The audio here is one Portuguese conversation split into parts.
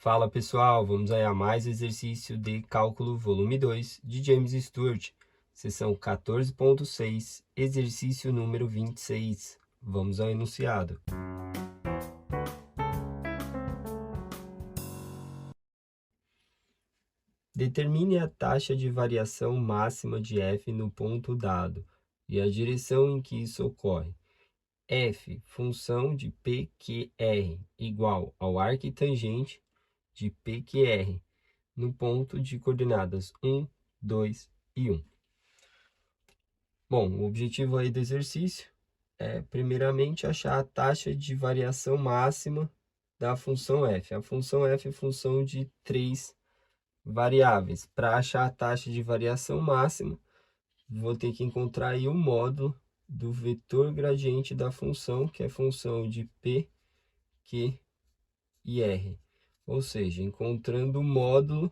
Fala pessoal, vamos aí a mais exercício de cálculo volume 2 de James Stewart, seção 14.6, exercício número 26. Vamos ao enunciado. Determine a taxa de variação máxima de f no ponto dado e a direção em que isso ocorre. F, função de PQR, igual ao arquitangente de PQR, no ponto de coordenadas 1, 2 e 1. Bom, o objetivo aí do exercício é, primeiramente, achar a taxa de variação máxima da função f. A função f é função de 3 variáveis. Para achar a taxa de variação máxima, vou ter que encontrar aí o módulo do vetor gradiente da função, que é função de P, Q e R. Ou seja, encontrando o módulo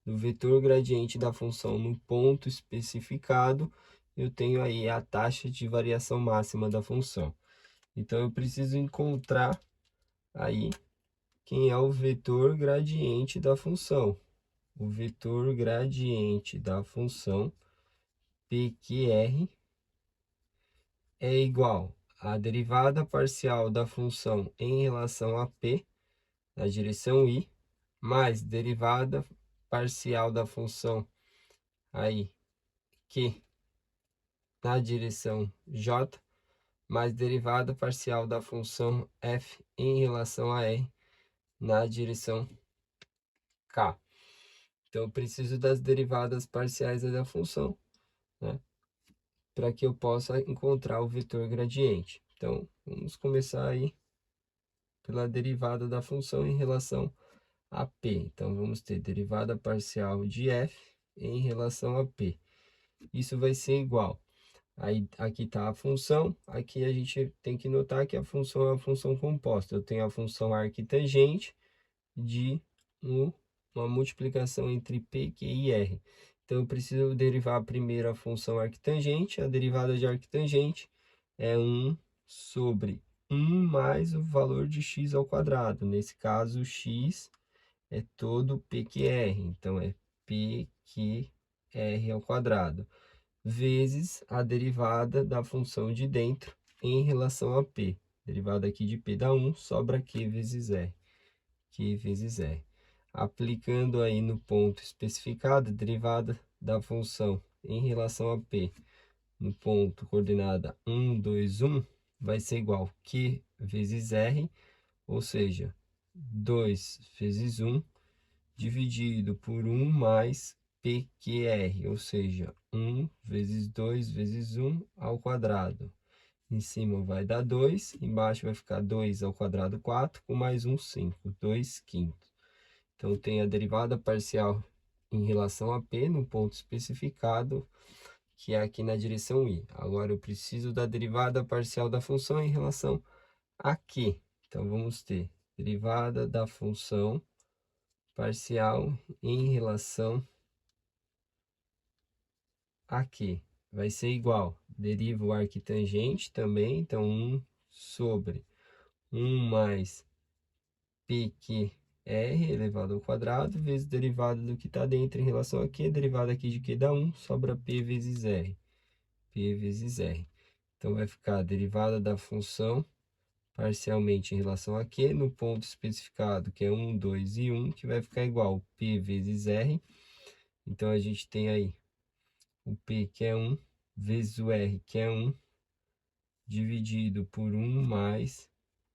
do vetor gradiente da função no ponto especificado, eu tenho aí a taxa de variação máxima da função. Então, eu preciso encontrar aí quem é o vetor gradiente da função. O vetor gradiente da função PQR é igual à derivada parcial da função em relação a P, na direção I, mais derivada parcial da função aí Q na direção J, mais derivada parcial da função f em relação a r na direção k. Então, eu preciso das derivadas parciais da função, né, para que eu possa encontrar o vetor gradiente. Então, vamos começar aí pela derivada da função em relação a p. Então, vamos ter derivada parcial de f em relação a p. Isso vai ser igual. Aí, aqui está a função, aqui a gente tem que notar que a função é uma função composta. Eu tenho a função arquitangente de uma multiplicação entre P, Q e R. Então, eu preciso derivar primeiro a função arquitangente. A derivada de arquitangente é 1 sobre 1 mais o valor de x ao quadrado. Nesse caso, x é todo PQR. Então, é PQR ao quadrado vezes a derivada da função de dentro em relação a P. Derivada aqui de P dá 1, sobra Q vezes R. Q vezes R. Aplicando aí no ponto especificado, a derivada da função em relação a P no ponto coordenada 1, 2, 1, vai ser igual a Q vezes R, ou seja, 2 vezes 1, dividido por 1 mais PQR, ou seja, 1 vezes 2 vezes 1 ao quadrado. Em cima vai dar 2, embaixo vai ficar 2 ao quadrado 4, com mais 1, 5, 2 quintos. Então, tem a derivada parcial em relação a P no ponto especificado, que é aqui na direção I. Agora, eu preciso da derivada parcial da função em relação a Q. Então, vamos ter derivada da função parcial em relação a Q. Vai ser igual, deriva o arquitangente também, então 1 sobre 1 mais PQR elevado ao quadrado, vezes derivada do que está dentro em relação a Q, derivada aqui de Q dá 1, sobra P vezes R. P vezes R. Então, vai ficar a derivada da função parcialmente em relação a Q, no ponto especificado, que é 1, 2 e 1, que vai ficar igual P vezes R. Então, a gente tem aí o P, que é 1, vezes o R, que é 1, dividido por 1 mais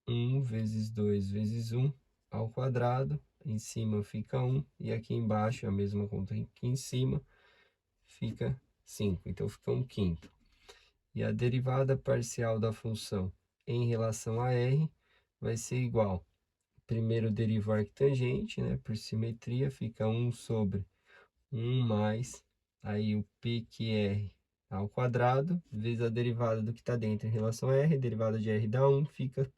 1 vezes 2 vezes 1 ao quadrado. Em cima fica 1, e aqui embaixo, a mesma conta aqui em cima, fica 5. Então, fica 1 quinto. E a derivada parcial da função em relação a R vai ser igual. Primeiro derivo o arquitangente, né? Por simetria, fica 1 sobre 1 mais, aí o PQR ao quadrado, vezes a derivada do que está dentro em relação a R, derivada de R dá 1, fica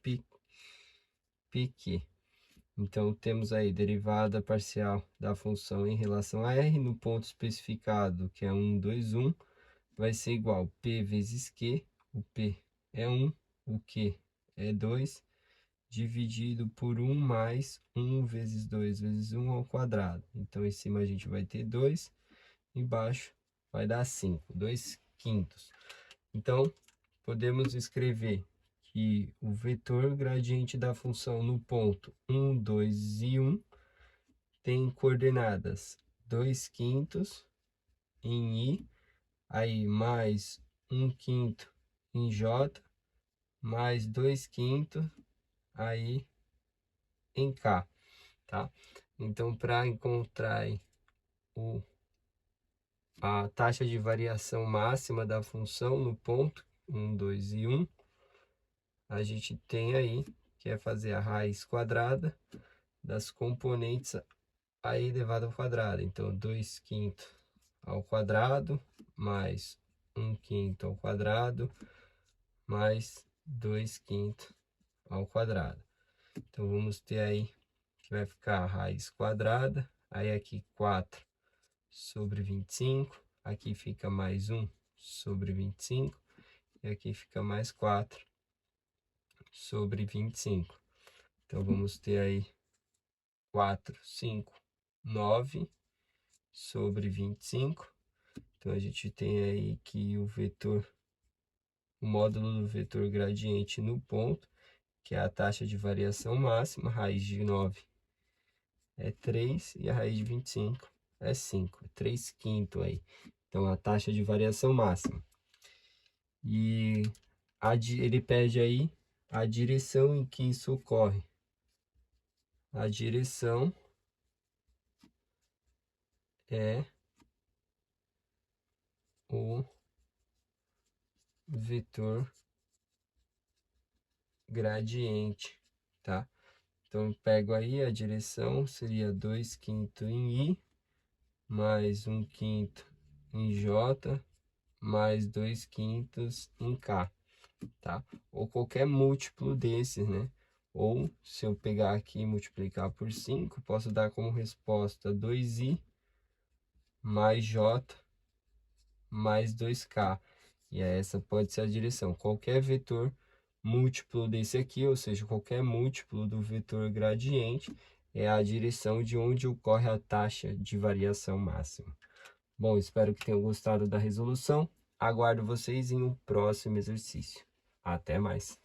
PQ. Então, temos aí derivada parcial da função em relação a R, no ponto especificado, que é 1, 2, 1, vai ser igual a P vezes Q, o P é 1, o Q é 2, dividido por 1 mais 1 vezes 2 vezes 1 ao quadrado. Então, em cima a gente vai ter 2, embaixo vai dar 5, 2 quintos. Então, podemos escrever que o vetor gradiente da função no ponto 1, 2 e 1 tem coordenadas 2 quintos em I, aí mais 1 quinto em J, mais 2 quintos aí em K, tá? Então, para encontrar a taxa de variação máxima da função no ponto 1, 2 e 1, a gente tem aí que é fazer a raiz quadrada das componentes a elevado ao quadrado. Então, 2 quintos ao quadrado, mais 1 quinto ao quadrado, mais 2 quintos ao quadrado. Então, vamos ter aí que vai ficar a raiz quadrada, aí aqui 4 sobre 25, aqui fica mais 1 sobre 25, e aqui fica mais 4 sobre 25. Então, vamos ter aí 4, 5, 9 sobre 25. Então, a gente tem aí que o módulo do vetor gradiente no ponto, que é a taxa de variação máxima, a raiz de 9 é 3 e a raiz de 25 é 5, 3 quintos aí. Então, a taxa de variação máxima. E ele pede aí a direção em que isso ocorre. A direção é o vetor gradiente, tá? Então, eu pego aí a direção, seria 2 quintos em I, mais 1 quinto em J, mais 2 quintos em K, tá? Ou qualquer múltiplo desses, né? Ou, se eu pegar aqui e multiplicar por 5, posso dar como resposta 2i mais j mais 2k. E essa pode ser a direção. Qualquer vetor múltiplo desse aqui, ou seja, qualquer múltiplo do vetor gradiente, é a direção de onde ocorre a taxa de variação máxima. Bom, espero que tenham gostado da resolução. Aguardo vocês em um próximo exercício. Até mais!